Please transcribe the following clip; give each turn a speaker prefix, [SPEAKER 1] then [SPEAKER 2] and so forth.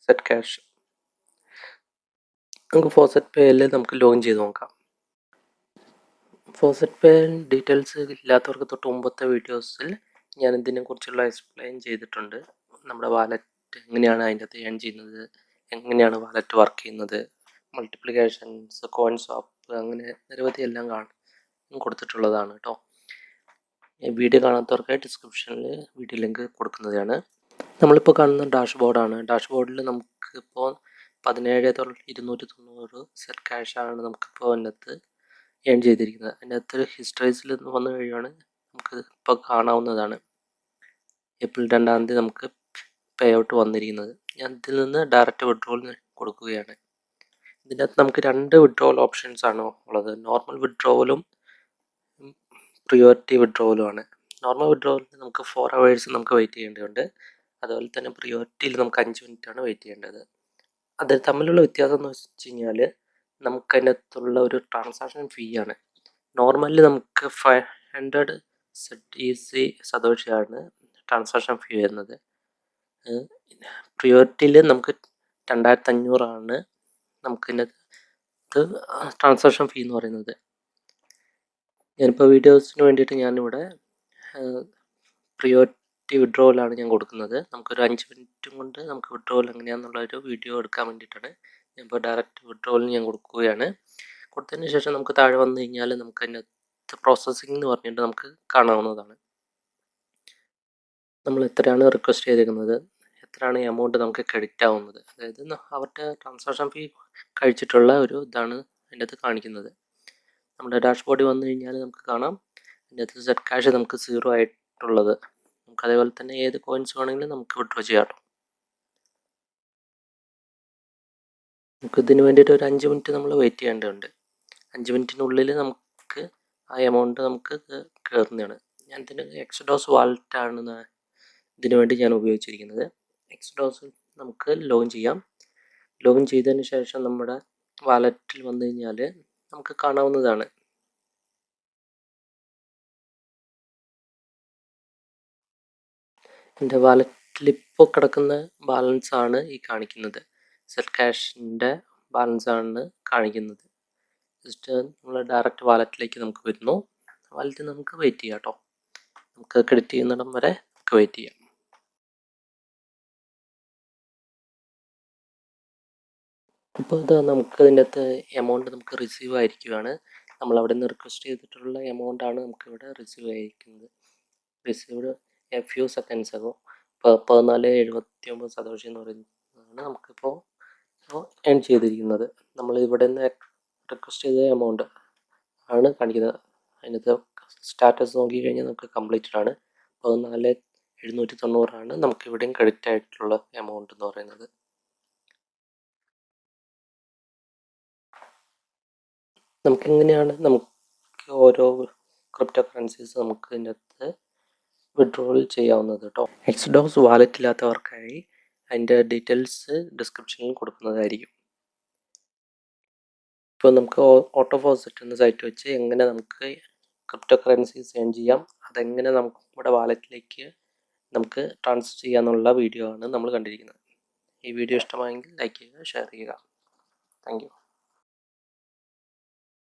[SPEAKER 1] zcash. നമുക്ക് faucet പേയിൽ നമുക്ക് ലോഗിൻ ചെയ്ത് നോക്കാം. ഫോസറ്റ് പേ ഡീറ്റെയിൽസ് ഇല്ലാത്തവർക്ക് തൊട്ട് മുമ്പത്തെ വീഡിയോസിൽ ഞാൻ ഇതിനെക്കുറിച്ചുള്ള എക്സ്പ്ലെയിൻ ചെയ്തിട്ടുണ്ട്. നമ്മുടെ വാലറ്റ് എങ്ങനെയാണ് അതിൻ്റെ അകത്ത് ഏൺ ചെയ്യുന്നത്, എങ്ങനെയാണ് വാലറ്റ് വർക്ക് ചെയ്യുന്നത്, മൾട്ടിപ്ലിക്കേഷൻസ്, കോയിൻ സ്വാപ്പ്, അങ്ങനെ നിരവധി എല്ലാം കൊടുത്തിട്ടുള്ളതാണ് കേട്ടോ. വീഡിയോ കാണാത്തവർക്ക് ഡിസ്ക്രിപ്ഷനിൽ വീഡിയോ ലിങ്ക് കൊടുക്കുന്നതാണ്. നമ്മളിപ്പോൾ കാണുന്ന ഡാഷ്ബോർഡാണ്. ഡാഷ്ബോർഡിൽ നമുക്കിപ്പോൾ 17,290 zcash നമുക്കിപ്പോൾ അതിനകത്ത് ഏൺ ചെയ്തിരിക്കുന്നത്. അതിനകത്ത് ഹിസ്റ്ററീസിൽ വന്നു കഴിയുകയാണ് നമുക്ക് ഇപ്പോൾ കാണാവുന്നതാണ്. ഏപ്രിൽ 2-ാം തീയതി നമുക്ക് പേ ഔട്ട് വന്നിരിക്കുന്നത്. ഞാൻ ഇതിൽ നിന്ന് ഡയറക്റ്റ് വിഡ്രോവൽ കൊടുക്കുകയാണ്. ഇതിനകത്ത് നമുക്ക് 2 വിഡ്രോവൽ ഓപ്ഷൻസ് ആണ് ഉള്ളത്. നോർമൽ വിഡ്രോവലും പ്രിയോറിറ്റി വിഡ്രോവലുമാണ്. നോർമൽ വിഡ്രോവലിന് നമുക്ക് 4 hours നമുക്ക് വെയിറ്റ് ചെയ്യേണ്ടതുണ്ട്. അതുപോലെ തന്നെ പ്രിയോറിറ്റിയിൽ നമുക്ക് 5 മിനിറ്റാണ് വെയിറ്റ് ചെയ്യേണ്ടത്. അത് തമ്മിലുള്ള വ്യത്യാസം എന്ന് വെച്ച് കഴിഞ്ഞാൽ നമുക്ക് അതിനകത്തുള്ള ഒരു ട്രാൻസാക്ഷൻ ഫീ ആണ്. നോർമലി നമുക്ക് 500 ZEC സതോഷിയാണ് ട്രാൻസാക്ഷൻ ഫീ വരുന്നത്. പ്രിയോറിറ്റിയിൽ നമുക്ക് 2500 നമുക്ക് ഇതിനകത്ത് ട്രാൻസാക്ഷൻ ഫീ എന്ന് പറയുന്നത്. ഞാനിപ്പോൾ വീഡിയോസിന് വേണ്ടിയിട്ട് ഞാനിവിടെ പ്രിയോറിറ്റി വിഡ്രോവലാണ് ഞാൻ കൊടുക്കുന്നത്. നമുക്കൊരു 5 മിനിറ്റും കൊണ്ട് നമുക്ക് വിഡ്രോവൽ എങ്ങനെയാണെന്നുള്ളൊരു വീഡിയോ എടുക്കാൻ വേണ്ടിയിട്ടാണ് ഞാനിപ്പോൾ ഡയറക്റ്റ് വിഡ്രോവലിന് ഞാൻ കൊടുക്കുകയാണ്. കൊടുത്തതിന് ശേഷം നമുക്ക് താഴെ വന്നു കഴിഞ്ഞാൽ നമുക്ക് അതിനകത്ത് പ്രോസസ്സിംഗ് എന്ന് പറഞ്ഞിട്ട് നമുക്ക് കാണാവുന്നതാണ്. നമ്മൾ എത്രയാണ് റിക്വസ്റ്റ് ചെയ്തിരിക്കുന്നത്, എത്രയാണ് എമൗണ്ട് നമുക്ക് ക്രെഡിറ്റ് ആവുന്നത്, അതായത് അവരുടെ ട്രാൻസാക്ഷൻ ഫീ കഴിച്ചിട്ടുള്ള ഒരു ഇതാണ് അതിൻ്റെ അകത്ത് കാണിക്കുന്നത്. നമ്മുടെ ഡാഷ്ബോർഡിൽ വന്നു കഴിഞ്ഞാൽ നമുക്ക് കാണാം അതിൻ്റെ അകത്ത് zcash നമുക്ക് 0 ആയിട്ടുള്ളത്. നമുക്ക് അതേപോലെ തന്നെ ഏത് കോയിൻസ് വേണമെങ്കിലും നമുക്ക് വിഡ്രോ ചെയ്യാം. നമുക്ക് ഇതിന് വേണ്ടിയിട്ട് ഒരു 5 മിനിറ്റ് നമ്മൾ വെയിറ്റ് ചെയ്യേണ്ടതുണ്ട്. 5 മിനിറ്റിനുള്ളിൽ നമുക്ക് ആ എമൗണ്ട് നമുക്ക് കയറുന്നതാണ്. ഞാൻ ഇതിന് എക്സ്ഡോസ് വാലറ്റാണ് ഇതിനു വേണ്ടി ഞാൻ ഉപയോഗിച്ചിരിക്കുന്നത്. എക്സ്ഡോസ് നമുക്ക് ലോഗിൻ ചെയ്യാം. ലോഗിൻ ചെയ്തതിന് ശേഷം നമ്മുടെ വാലറ്റിൽ വന്നു കഴിഞ്ഞാൽ നമുക്ക് കാണാവുന്നതാണ്. എൻ്റെ വാലറ്റിൽ ഇപ്പോൾ കിടക്കുന്ന ബാലൻസ് ആണ് ഈ കാണിക്കുന്നത്. zcashൻ്റെ ബാലൻസ് ആണ് കാണിക്കുന്നത്. ജസ്റ്റ് നമ്മൾ ഡയറക്റ്റ് വാലറ്റിലേക്ക് നമുക്ക് വരുന്നു. വാലറ്റിൽ നമുക്ക് വെയിറ്റ് ചെയ്യാം കേട്ടോ. നമുക്ക് ക്രെഡിറ്റ് ചെയ്യുന്നിടം വരെ നമുക്ക് വെയിറ്റ് ചെയ്യാം. ഇപ്പോൾ ഇത് നമുക്ക് ഇതിൻ്റെ അകത്ത് എമൗണ്ട് നമുക്ക് റിസീവ് ആയിരിക്കുകയാണ്. നമ്മൾ അവിടെ നിന്ന് റിക്വസ്റ്റ് ചെയ്തിട്ടുള്ള എമൗണ്ട് ആണ് നമുക്കിവിടെ റിസീവ് ആയിരിക്കുന്നത്. Received A few seconds ago. ഇപ്പോൾ 14.79 സതോഷി എന്ന് പറയുന്നതാണ് നമുക്കിപ്പോൾ ഏൺ ചെയ്തിരിക്കുന്നത്. നമ്മൾ ഇവിടെ നിന്ന് റിക്വസ്റ്റ് ചെയ്ത എമൗണ്ട് ആണ് കാണിക്കുന്നത്. അതിനകത്ത് സ്റ്റാറ്റസ് നോക്കി കഴിഞ്ഞാൽ നമുക്ക് കംപ്ലീറ്റഡ് ആണ്. 14,790 നമുക്കിവിടെയും ക്രെഡിറ്റ് ആയിട്ടുള്ള എമൗണ്ട് എന്ന് പറയുന്നത്. നമുക്കെങ്ങനെയാണ് നമുക്ക് ഓരോ ക്രിപ്റ്റോ കറൻസീസ് നമുക്ക് ഇതിനകത്ത് വിഡ്രോവൽ ചെയ്യാവുന്നത് കേട്ടോ. എക്സ്ഡോസ് വാലറ്റ് ഇല്ലാത്തവർക്കായി അതിൻ്റെ ഡീറ്റെയിൽസ് ഡിസ്ക്രിപ്ഷനിൽ കൊടുക്കുന്നതായിരിക്കും. ഇപ്പോൾ നമുക്ക് ഓട്ടോഫോസെറ്റ് എന്ന സൈറ്റ് വെച്ച് എങ്ങനെ നമുക്ക് ക്രിപ്റ്റോ കറൻസീസ് ഏൺ ചെയ്യാം, അതെങ്ങനെ നമ്മുടെ വാലറ്റിലേക്ക് നമുക്ക് ട്രാൻസ്ഫർ ചെയ്യാമെന്നുള്ള വീഡിയോ ആണ് നമ്മൾ കണ്ടിരിക്കുന്നത്. ഈ വീഡിയോ ഇഷ്ടമായെങ്കിൽ ലൈക്ക് ചെയ്യുക, ഷെയർ ചെയ്യുക. Thank you.